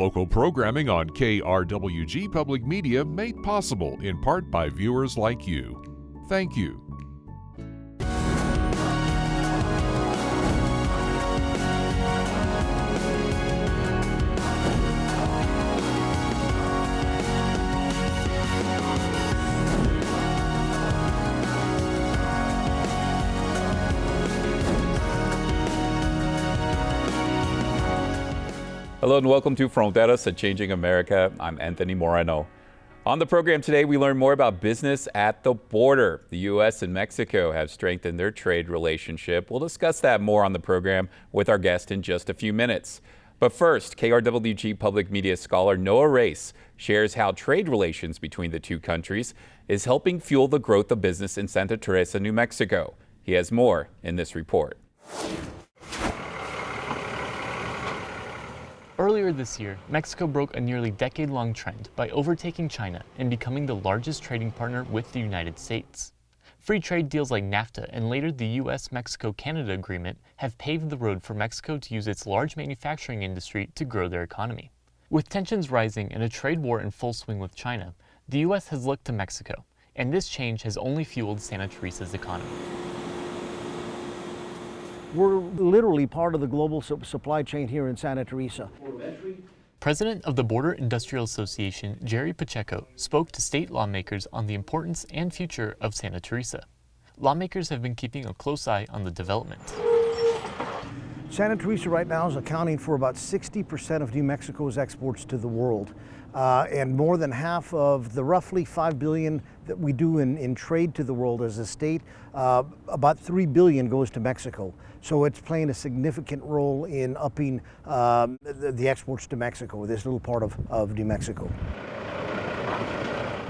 Local programming on KRWG Public Media made possible in part by viewers like you. Thank you. Hello and welcome to Fronteras, a Changing America. I'm Anthony Moreno. On the program today, we learn more about business at the border. The U.S. and Mexico have strengthened their trade relationship. We'll discuss that more on the program with our guest in just a few minutes. But first, KRWG Public Media scholar Noah Race shares how trade relations between the two countries is helping fuel the growth of business in Santa Teresa, New Mexico. He has more in this report. Earlier this year, Mexico broke a nearly decade-long trend by overtaking China and becoming the largest trading partner with the United States. Free trade deals like NAFTA and later the U.S. Mexico-Canada agreement have paved the road for Mexico to use its large manufacturing industry to grow their economy. With tensions rising and a trade war in full swing with China, the U.S. has looked to Mexico, and this change has only fueled Santa Teresa's economy. We're literally part of the global supply chain here in Santa Teresa. President of the Border Industrial Association, Jerry Pacheco, spoke to state lawmakers on the importance and future of Santa Teresa. Lawmakers have been keeping a close eye on the development. Santa Teresa right now is accounting for about 60% of New Mexico's exports to the world. And more than half of the roughly $5 billion that we do in trade to the world as a state, about $3 billion goes to Mexico. So it's playing a significant role in upping the exports to Mexico, this little part of New Mexico.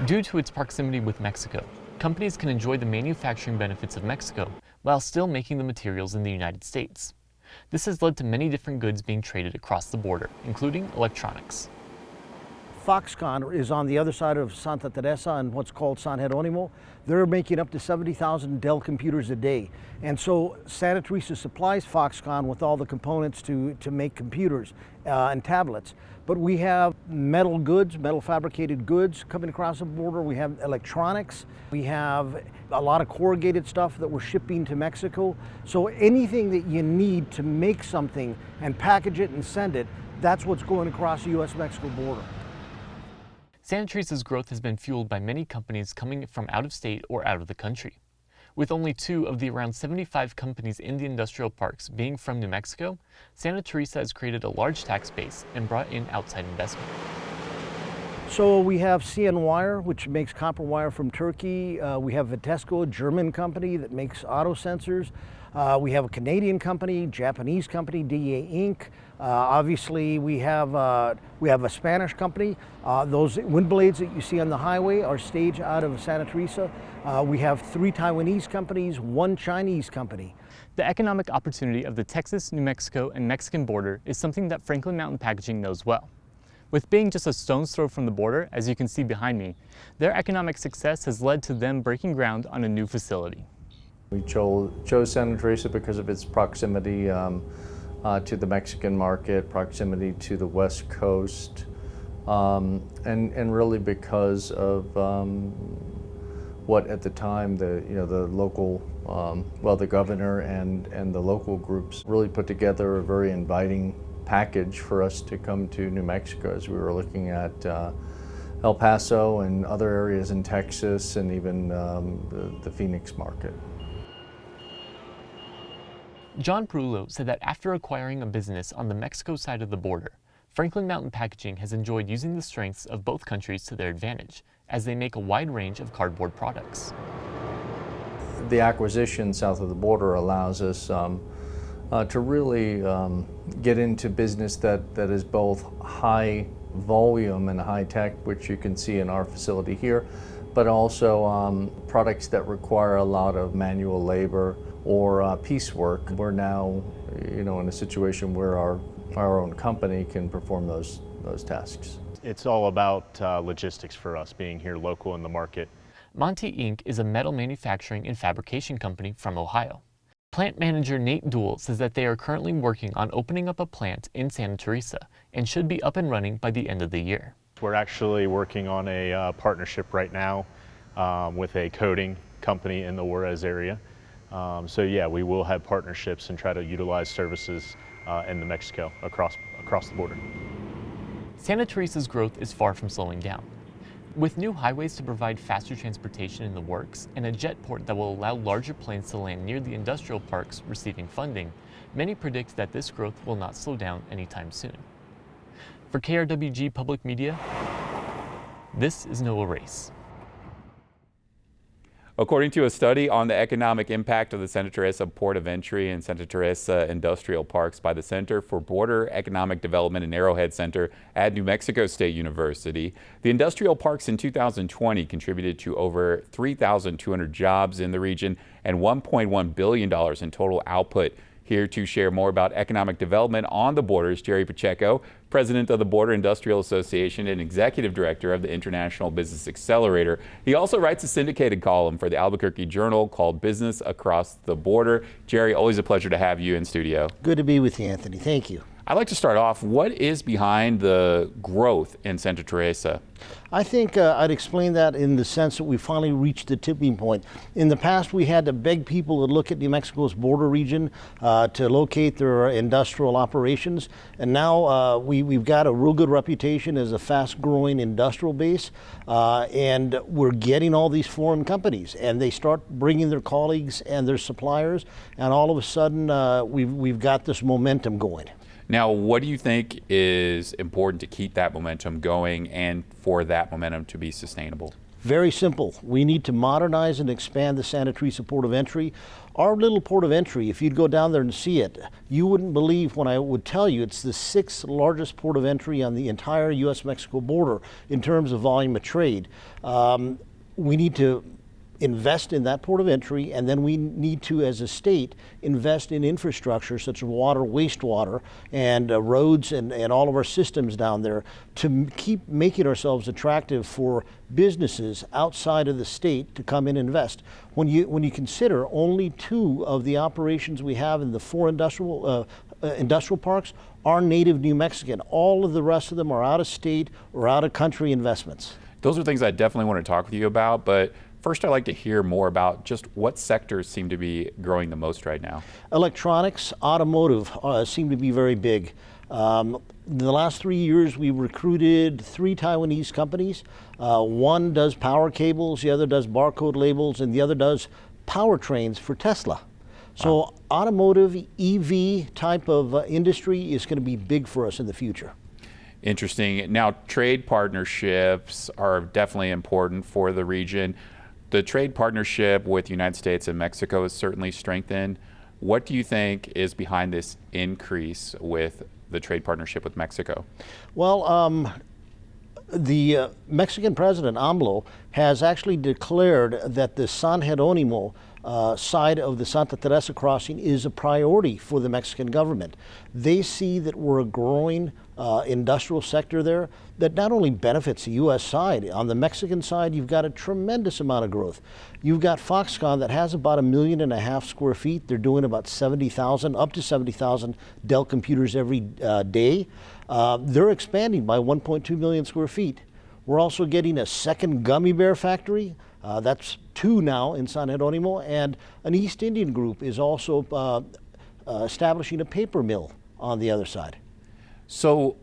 Due to its proximity with Mexico, companies can enjoy the manufacturing benefits of Mexico while still making the materials in the United States. This has led to many different goods being traded across the border, including electronics. Foxconn is on the other side of Santa Teresa and what's called San Jeronimo. They're making up to 70,000 Dell computers a day. And so Santa Teresa supplies Foxconn with all the components to make computers and tablets. But we have metal goods, metal fabricated goods coming across the border. We have electronics. We have a lot of corrugated stuff that we're shipping to Mexico. So anything that you need to make something and package it and send it, that's what's going across the U.S. Mexico border. Santa Teresa's growth has been fueled by many companies coming from out of state or out of the country. With only 2 of the around 75 companies in the industrial parks being from New Mexico, Santa Teresa has created a large tax base and brought in outside investment. So we have CN Wire, which makes copper wire from Turkey. We have Vitesco, a German company that makes auto sensors. We have a Canadian company, Japanese company, DA Inc. Obviously, we have a Spanish company. Those wind blades that you see on the highway are staged out of Santa Teresa. We have 3 Taiwanese companies, 1 Chinese company. The economic opportunity of the Texas, New Mexico, and Mexican border is something that Franklin Mountain Packaging knows well. With being just a stone's throw from the border, as you can see behind me, their economic success has led to them breaking ground on a new facility. We chose Santa Teresa because of its proximity to the Mexican market, proximity to the West Coast, and really because of what at the time the local, the governor and the local groups really put together a very inviting package for us to come to New Mexico as we were looking at El Paso and other areas in Texas and even the Phoenix market. John Perullo said that after acquiring a business on the Mexico side of the border, Franklin Mountain Packaging has enjoyed using the strengths of both countries to their advantage as they make a wide range of cardboard products. The acquisition south of the border allows us to really get into business that is both high volume and high tech, which you can see in our facility here, but also products that require a lot of manual labor or piecework. We're now, in a situation where our own company can perform those tasks. It's all about logistics for us, being here local in the market. Monte Inc. is a metal manufacturing and fabrication company from Ohio. Plant manager Nate Duell says that they are currently working on opening up a plant in Santa Teresa and should be up and running by the end of the year. We're actually working on a partnership right now with a coating company in the Juarez area. So yeah, we will have partnerships and try to utilize services in New Mexico across the border. Santa Teresa's growth is far from slowing down. With new highways to provide faster transportation in the works and a jet port that will allow larger planes to land near the industrial parks receiving funding, many predict that this growth will not slow down anytime soon. For KRWG Public Media, this is Noah Race. According to a study on the economic impact of the Santa Teresa Port of Entry and Santa Teresa Industrial Parks by the Center for Border Economic Development and Arrowhead Center at New Mexico State University, the industrial parks in 2020 contributed to over 3,200 jobs in the region and $1.1 billion in total output. Here to share more about economic development on the border is Jerry Pacheco, president of the Border Industrial Association and executive director of the International Business Accelerator. He also writes a syndicated column for the Albuquerque Journal called Business Across the Border. Jerry, always a pleasure to have you in studio. Good to be with you, Anthony. Thank you. I'd like to start off, what is behind the growth in Santa Teresa? I think I'd explain that in the sense that we finally reached the tipping point. In the past, we had to beg people to look at New Mexico's border region to locate their industrial operations. And now we've got a real good reputation as a fast-growing industrial base. And we're getting all these foreign companies. And they start bringing their colleagues and their suppliers. And all of a sudden, we've got this momentum going. Now, what do you think is important to keep that momentum going and for that momentum to be sustainable? Very simple. We need to modernize and expand the Santa Teresa Port of Entry. Our little port of entry, if you'd go down there and see it, you wouldn't believe when I would tell you it's the 6th largest port of entry on the entire U.S. Mexico border in terms of volume of trade. We need to invest in that port of entry, and then we need to, as a state, invest in infrastructure such as water, wastewater, and roads and all of our systems down there to keep making ourselves attractive for businesses outside of the state to come in and invest. When you consider only 2 of the operations we have in the 4 industrial parks are native New Mexican. All of the rest of them are out of state or out of country investments. Those are things I definitely want to talk with you about, but first, I'd like to hear more about just what sectors seem to be growing the most right now. Electronics, automotive seem to be very big. In the last 3 years, we recruited 3 Taiwanese companies. One does power cables, the other does barcode labels, and the other does powertrains for Tesla. So automotive, EV type of industry is going to be big for us in the future. Interesting. Now, trade partnerships are definitely important for the region. The trade partnership with the United States and Mexico is certainly strengthened. What do you think is behind this increase with the trade partnership with Mexico? Well, the Mexican president, AMLO, has actually declared that the San Jeronimo side of the Santa Teresa crossing is a priority for the Mexican government. They see that we're a growing industrial sector there that not only benefits the U.S. side. On the Mexican side, you've got a tremendous amount of growth. You've got Foxconn that has about 1.5 million square feet. They're doing about 70,000, up to 70,000 Dell computers every day. They're expanding by 1.2 million square feet. We're also getting a second gummy bear factory. That's 2 now in San Jeronimo, and an East Indian group is also establishing a paper mill on the other side. So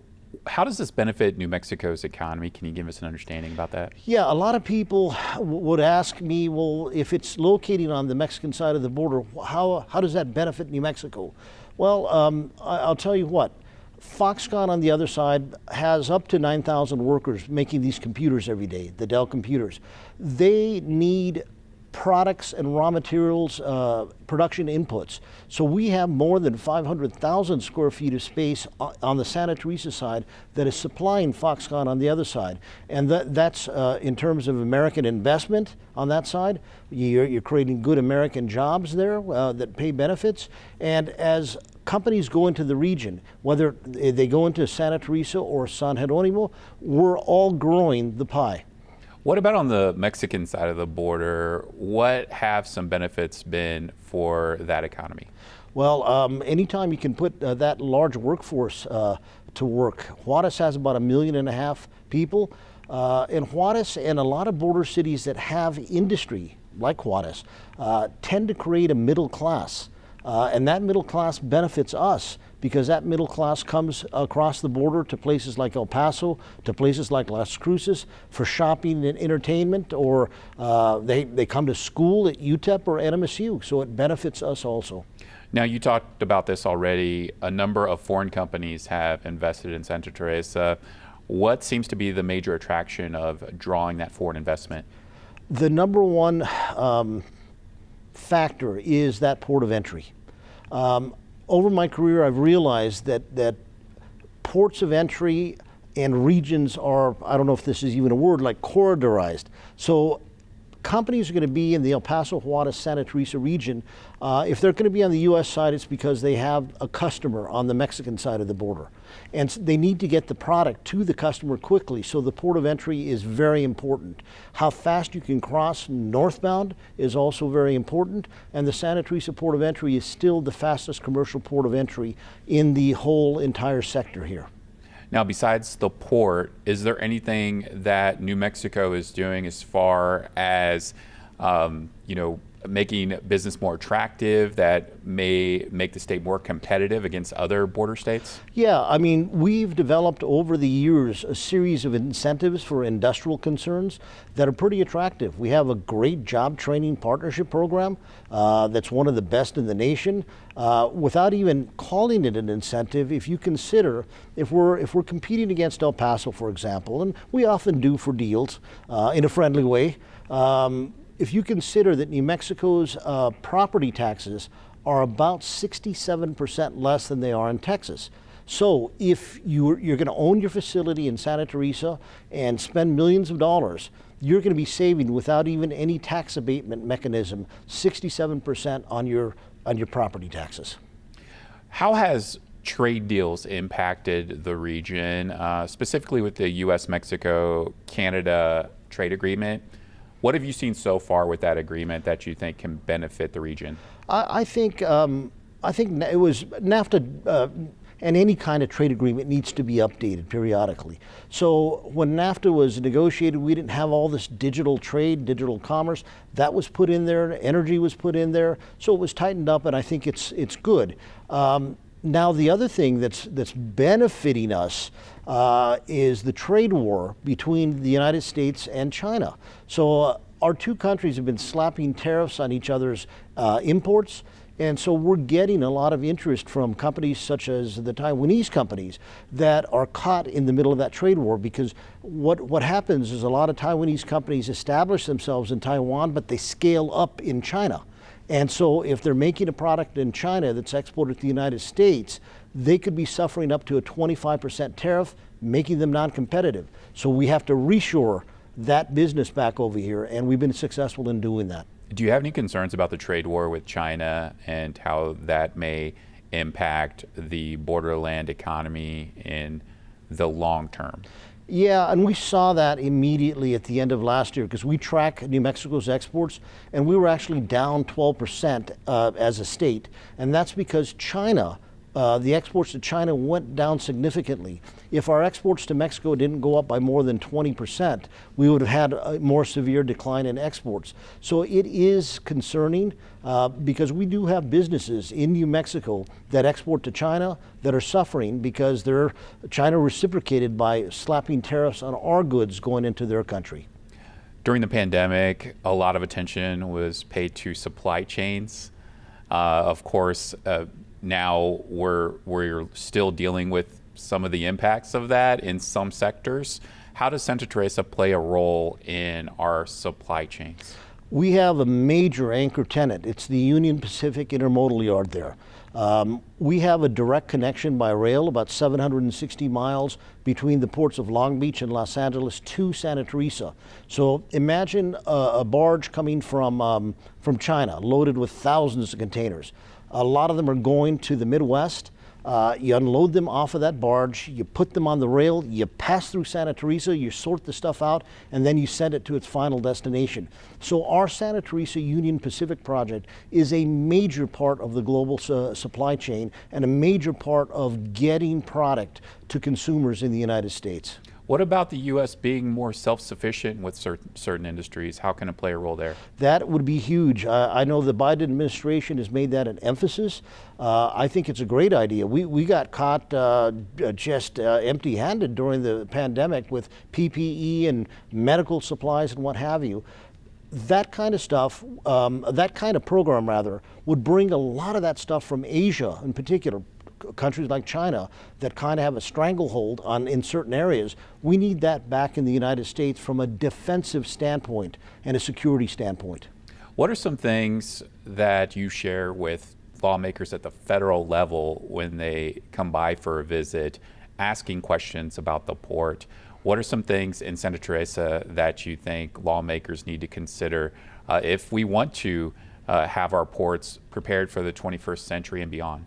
how does this benefit New Mexico's economy? Can you give us an understanding about that? Yeah, a lot of people would ask me, well, if it's located on the Mexican side of the border, how does that benefit New Mexico? Well, I'll tell you what. Foxconn on the other side has up to 9,000 workers making these computers every day, the Dell computers. They need products and raw materials, production inputs. So we have more than 500,000 square feet of space on the Santa Teresa side that is supplying Foxconn on the other side. And that's in terms of American investment on that side. You're creating good American jobs there that pay benefits. And as companies go into the region, whether they go into Santa Teresa or San Jeronimo, we're all growing the pie. What about on the Mexican side of the border? What have some benefits been for that economy? Well, anytime you can put that large workforce to work. Juarez has about 1.5 million people. And Juarez and a lot of border cities that have industry, like Juarez, tend to create a middle class. And that middle class benefits us because that middle class comes across the border to places like El Paso, to places like Las Cruces for shopping and entertainment, or they come to school at UTEP or NMSU, so it benefits us also. Now, you talked about this already. A number of foreign companies have invested in Santa Teresa. What seems to be the major attraction of drawing that foreign investment? The number one factor is that port of entry. Over my career, I've realized that ports of entry and regions are, I don't know if this is even a word, like corridorized. So companies are going to be in the El Paso, Juarez, Santa Teresa region. If they're going to be on the U.S. side, it's because they have a customer on the Mexican side of the border. And they need to get the product to the customer quickly, so the port of entry is very important. How fast you can cross northbound is also very important, and the Santa Teresa port of entry is still the fastest commercial port of entry in the whole entire sector here. Now, besides the port, is there anything that New Mexico is doing as far as, making business more attractive that may make the state more competitive against other border states? Yeah, I mean, we've developed over the years a series of incentives for industrial concerns that are pretty attractive. We have a great job training partnership program that's one of the best in the nation. Without even calling it an incentive, if you consider, if we're competing against El Paso, for example, and we often do for deals in a friendly way, if you consider that New Mexico's property taxes are about 67% less than they are in Texas. So if you're going to own your facility in Santa Teresa and spend millions of dollars, you're going to be saving, without even any tax abatement mechanism, 67% on your property taxes. How has trade deals impacted the region, specifically with the U.S. Mexico Canada trade agreement? What have you seen so far with that agreement that you think can benefit the region? I think it was NAFTA, and any kind of trade agreement needs to be updated periodically. So when NAFTA was negotiated, we didn't have all this digital trade, digital commerce. That was put in there. Energy was put in there. So it was tightened up, and I think it's good. Now, the other thing that's benefiting us is the trade war between the United States and China. So our two countries have been slapping tariffs on each other's imports, and so we're getting a lot of interest from companies such as the Taiwanese companies that are caught in the middle of that trade war, because what happens is a lot of Taiwanese companies establish themselves in Taiwan, but they scale up in China. And so if they're making a product in China that's exported to the United States, they could be suffering up to a 25% tariff, making them non-competitive. So we have to reshore that business back over here, and we've been successful in doing that. Do you have any concerns about the trade war with China and how that may impact the borderland economy in the long term? Yeah, and we saw that immediately at the end of last year, because we track New Mexico's exports, and we were actually down 12% as a state. And that's because China, the exports to China went down significantly. If our exports to Mexico didn't go up by more than 20%, we would have had a more severe decline in exports. So it is concerning because we do have businesses in New Mexico that export to China that are suffering because China reciprocated by slapping tariffs on our goods going into their country. During the pandemic, a lot of attention was paid to supply chains. Of course, now we're still dealing with some of the impacts of that in some sectors. How does Santa Teresa play a role in our supply chains? We have a major anchor tenant. It's the Union Pacific Intermodal Yard there. We have a direct connection by rail, about 760 miles between the ports of Long Beach and Los Angeles to Santa Teresa. So imagine a barge coming from China, loaded with thousands of containers. A lot of them are going to the Midwest. You unload them off of that barge, you put them on the rail, you pass through Santa Teresa, you sort the stuff out, and then you send it to its final destination. So our Santa Teresa Union Pacific project is a major part of the global supply chain and a major part of getting product to consumers in the United States. What about the U.S. being more self-sufficient with certain industries? How can it play a role there? That would be huge. I know the Biden administration has made that an emphasis. I think it's a great idea. We got caught just empty-handed during the pandemic with PPE and medical supplies and what have you. That kind of stuff, that kind of program rather, would bring a lot of that stuff from Asia in particular, countries like China that kind of have a stranglehold in certain areas. We need that back in the United States from a defensive standpoint and a security standpoint. What are some things that you share with lawmakers at the federal level when they come by for a visit, asking questions about the port? What are some things in Santa Teresa that you think lawmakers need to consider if we want to have our ports prepared for the 21st century and beyond?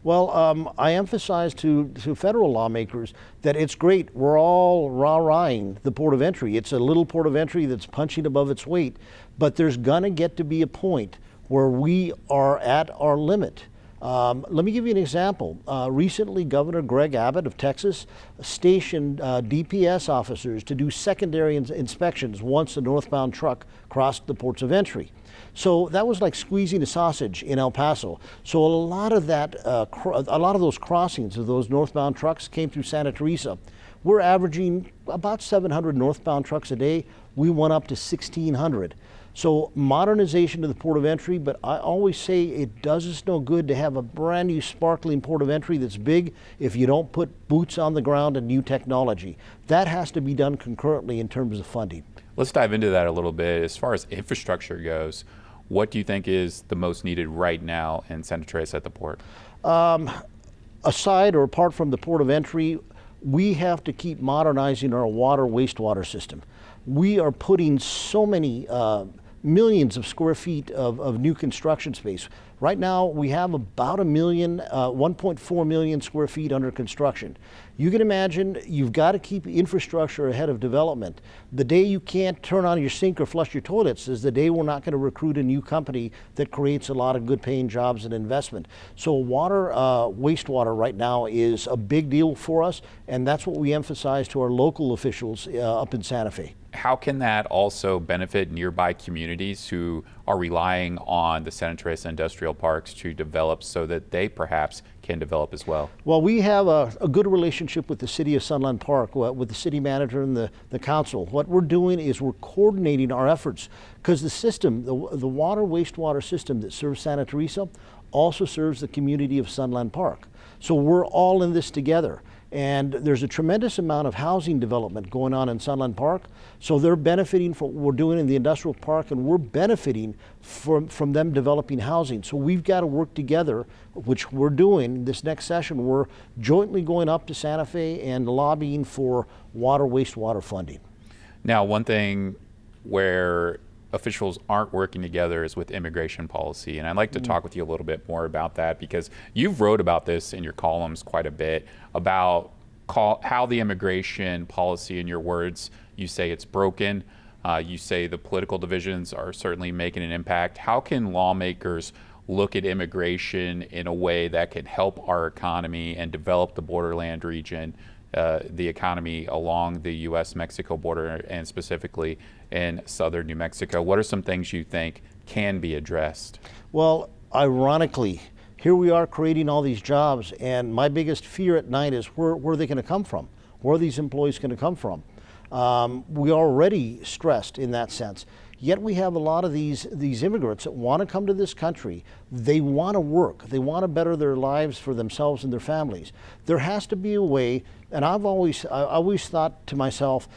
Well, I emphasize to federal lawmakers that it's great. We're all rah-rahing the port of entry. It's a little port of entry that's punching above its weight, but there's going to get to be a point where we are at our limit. Let me give you an example. Recently, Governor Greg Abbott of Texas stationed DPS officers to do secondary inspections once a northbound truck crossed the ports of entry. So that was like squeezing a sausage in El Paso. So a lot of those crossings of those northbound trucks came through Santa Teresa. We're averaging about 700 northbound trucks a day. We went up to 1,600. So modernization of the port of entry, but I always say it does us no good to have a brand new sparkling port of entry that's big if you don't put boots on the ground and new technology. That has to be done concurrently in terms of funding. Let's dive into that a little bit. As far as infrastructure goes, what do you think is the most needed right now in Santa Teresa at the port? Aside or apart from the port of entry, we have to keep modernizing our water wastewater system. We are putting so many millions of square feet of new construction space. Right now, we have about 1.4 million square feet under construction. You can imagine you've got to keep infrastructure ahead of development. The day you can't turn on your sink or flush your toilets is the day we're not going to recruit a new company that creates a lot of good paying jobs and investment. So water, wastewater right now is a big deal for us, and that's what we emphasize to our local officials up in Santa Fe. How can that also benefit nearby communities who are relying on the Santa Teresa industrial parks to develop so that they perhaps can develop as well? Well, we have a good relationship with the city of Sunland Park, with the city manager and the council. What we're doing is we're coordinating our efforts because the system, the water wastewater system that serves Santa Teresa also serves the community of Sunland Park. So we're all in this together. And there's a tremendous amount of housing development going on in Sunland Park. So they're benefiting from what we're doing in the industrial park, and we're benefiting from them developing housing. So we've got to work together, which we're doing. This next session, we're jointly going up to Santa Fe and lobbying for water wastewater funding. Now, one thing where officials aren't working together is with immigration policy. And I'd like to talk with you a little bit more about that because you've wrote about this in your columns quite a bit about how the immigration policy, in your words, you say it's broken. You say the political divisions are certainly making an impact. How can lawmakers look at immigration in a way that can help our economy and develop the borderland region, the economy along the U.S. Mexico border and specifically in southern New Mexico? What are some things you think can be addressed? Well, ironically, here we are creating all these jobs, and my biggest fear at night is where are they going to come from? Where are these employees going to come from? We are already stressed in that sense. Yet we have a lot of these immigrants that want to come to this country. They want to work. They want to better their lives for themselves and their families. There has to be a way, and I always thought to myself,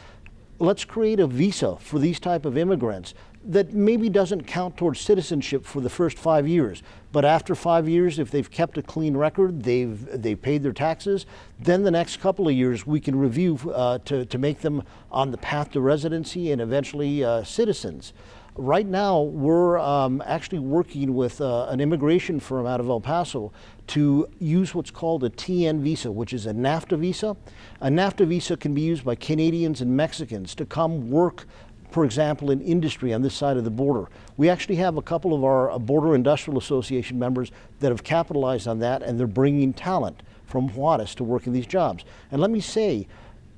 let's create a visa for these type of immigrants that maybe doesn't count towards citizenship for the first 5 years, but after 5 years, if they've kept a clean record, they've paid their taxes, then the next couple of years we can review to make them on the path to residency and eventually citizens. Right now, we're actually working with an immigration firm out of El Paso to use what's called a TN visa, which is a NAFTA visa. A NAFTA visa can be used by Canadians and Mexicans to come work, for example, in industry on this side of the border. We actually have a couple of our Border Industrial Association members that have capitalized on that, and they're bringing talent from Juarez to work in these jobs. And let me say,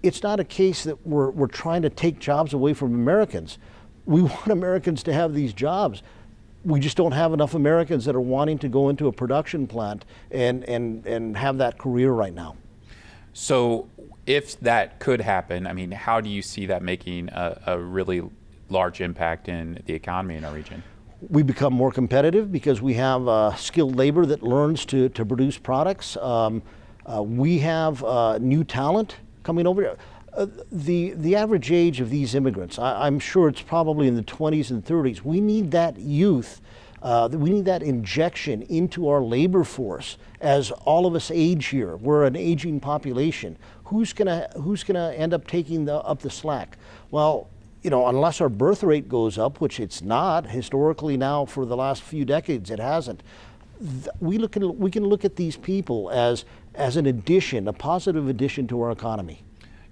it's not a case that we're trying to take jobs away from Americans. We want Americans to have these jobs. We just don't have enough Americans that are wanting to go into a production plant and have that career right now. So if that could happen, I mean, how do you see that making a really large impact in the economy in our region? We become more competitive because we have skilled labor that learns to produce products. We have new talent coming over. The average age of these immigrants, I'm sure it's probably in the 20s and 30s. We need that youth, we need that injection into our labor force as all of us age here. We're an aging population. Who's gonna end up taking up the slack? Well, you know, unless our birth rate goes up, which it's not historically now for the last few decades, it hasn't. We can look at these people as an addition, a positive addition to our economy.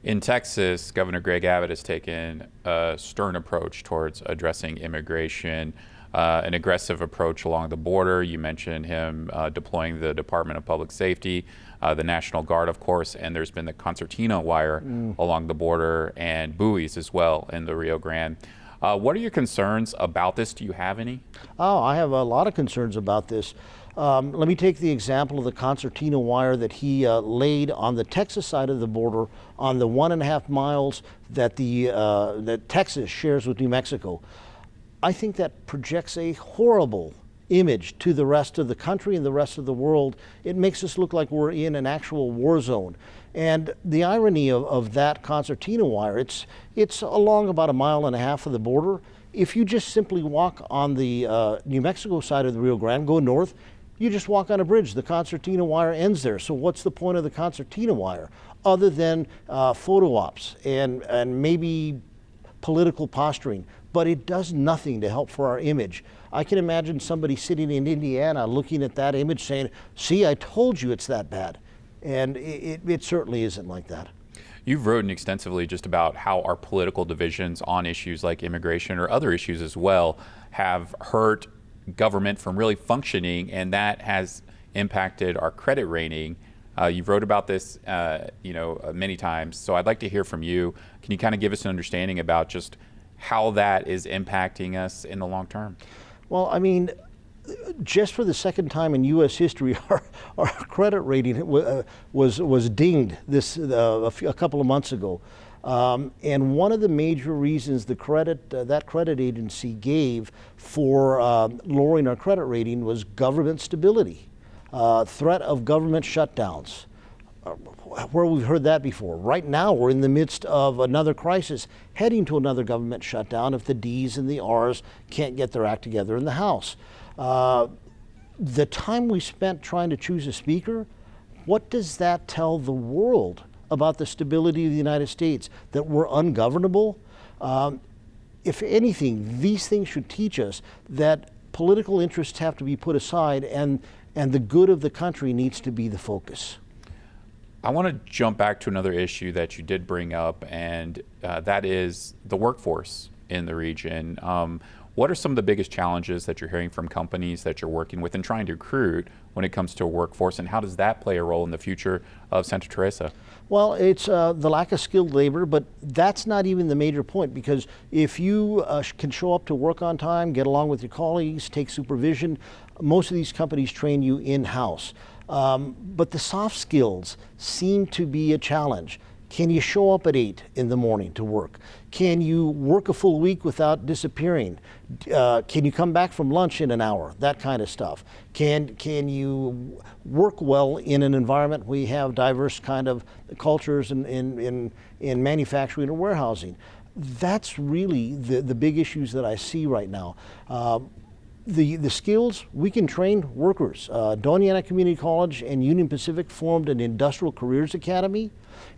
In Texas, Governor Greg Abbott has taken a stern approach towards addressing immigration, an aggressive approach along the border. You mentioned him deploying the Department of Public Safety, the National Guard, of course, and there's been the concertina wire along the border and buoys as well in the Rio Grande. What are your concerns about this? Do you have any? Oh, I have a lot of concerns about this. Let me take the example of the concertina wire that he laid on the Texas side of the border on the 1.5 miles that that Texas shares with New Mexico. I think that projects a horrible image to the rest of the country and the rest of the world. It makes us look like we're in an actual war zone. And the irony of that concertina wire, it's along about 1.5 miles of the border. If you just simply walk on the New Mexico side of the Rio Grande, go north, you just walk on a bridge. The concertina wire ends there. So what's the point of the concertina wire other than photo ops and maybe political posturing? But it does nothing to help for our image. I can imagine somebody sitting in Indiana looking at that image saying, see, I told you it's that bad. And it certainly isn't like that. You've written extensively just about how our political divisions on issues like immigration or other issues as well have hurt government from really functioning, and that has impacted our credit rating. You've wrote about this many times, so I'd like to hear from you. Can you kind of give us an understanding about just how that is impacting us in the long term? Well, I mean, just for the second time in U.S. history, our credit rating was dinged a couple of months ago. And one of the major reasons that credit agency gave for lowering our credit rating was government stability, threat of government shutdowns. Where we've heard that before. Right now, we're in the midst of another crisis, heading to another government shutdown if the D's and the R's can't get their act together in the House. The time we spent trying to choose a speaker, what does that tell the world about the stability of the United States? That we're ungovernable? If anything, these things should teach us that political interests have to be put aside and the good of the country needs to be the focus. I want to jump back to another issue that you did bring up, and that is the workforce in the region. What are some of the biggest challenges that you're hearing from companies that you're working with and trying to recruit when it comes to a workforce, and how does that play a role in the future of Santa Teresa? Well, it's the lack of skilled labor, but that's not even the major point, because if you can show up to work on time, get along with your colleagues, take supervision, most of these companies train you in-house. But the soft skills seem to be a challenge. Can you show up at 8 in the morning to work? Can you work a full week without disappearing? Can you come back from lunch in an hour? That kind of stuff. Can you work well in an environment where you have diverse kind of cultures in manufacturing or warehousing? That's really the big issues that I see right now. The skills, we can train workers. Doñana Community College and Union Pacific formed an Industrial Careers Academy,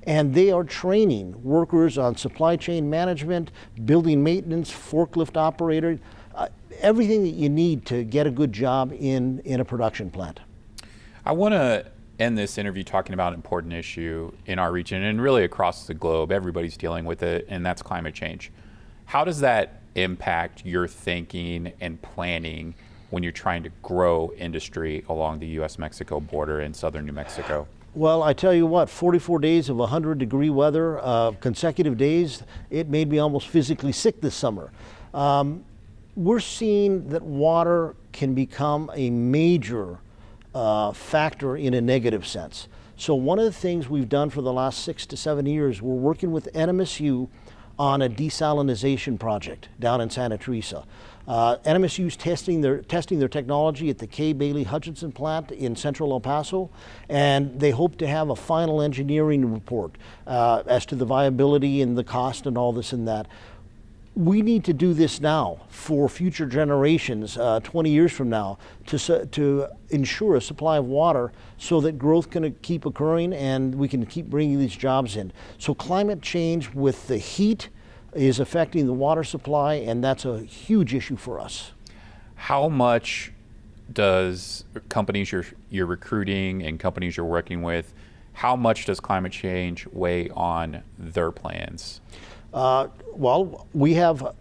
and they are training workers on supply chain management, building maintenance, forklift operator, everything that you need to get a good job in a production plant. I want to end this interview talking about an important issue in our region and really across the globe. Everybody's dealing with it, and that's climate change. How does that impact your thinking and planning when you're trying to grow industry along the U.S. Mexico border in southern New Mexico? Well, I tell you what, 44 days of 100-degree weather, consecutive days, it made me almost physically sick this summer. We're seeing that water can become a major factor in a negative sense. So one of the things we've done for the last 6 to 7 years, we're working with NMSU on a desalinization project down in Santa Teresa. NMSU's testing their technology at the K. Bailey Hutchinson plant in central El Paso, and they hope to have a final engineering report as to the viability and the cost and all this and that. We need to do this now for future generations, 20 years from now, to ensure a supply of water so that growth can keep occurring and we can keep bringing these jobs in. So climate change with the heat is affecting the water supply, and that's a huge issue for us. How much does companies you're recruiting and companies you're working with, how much does climate change weigh on their plans? Well, we have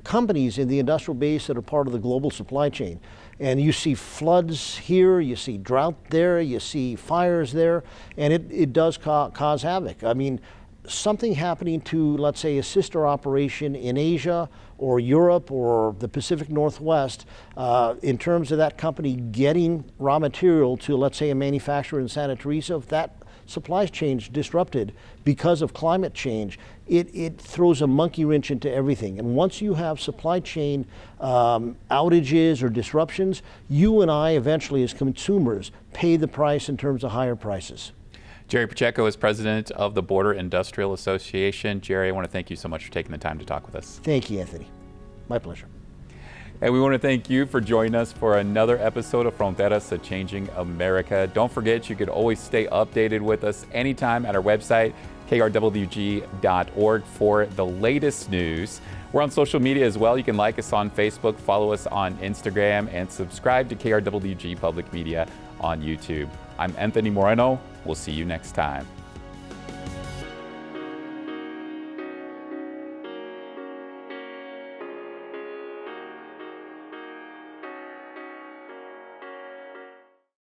companies in the industrial base that are part of the global supply chain. And you see floods here, you see drought there, you see fires there, and it does cause havoc. I mean, something happening to, let's say, a sister operation in Asia or Europe or the Pacific Northwest, in terms of that company getting raw material to, let's say, a manufacturer in Santa Teresa, if that supply chain disrupted because of climate change, it throws a monkey wrench into everything. And once you have supply chain outages or disruptions, you and I eventually as consumers pay the price in terms of higher prices. Jerry Pacheco is president of the Border Industrial Association. Jerry, I want to thank you so much for taking the time to talk with us. Thank you, Anthony. My pleasure. And we want to thank you for joining us for another episode of Fronteras, Changing America. Don't forget, you could always stay updated with us anytime at our website, krwg.org, for the latest news. We're on social media as well. You can like us on Facebook, follow us on Instagram, and subscribe to KRWG Public Media on YouTube. I'm Anthony Moreno. We'll see you next time.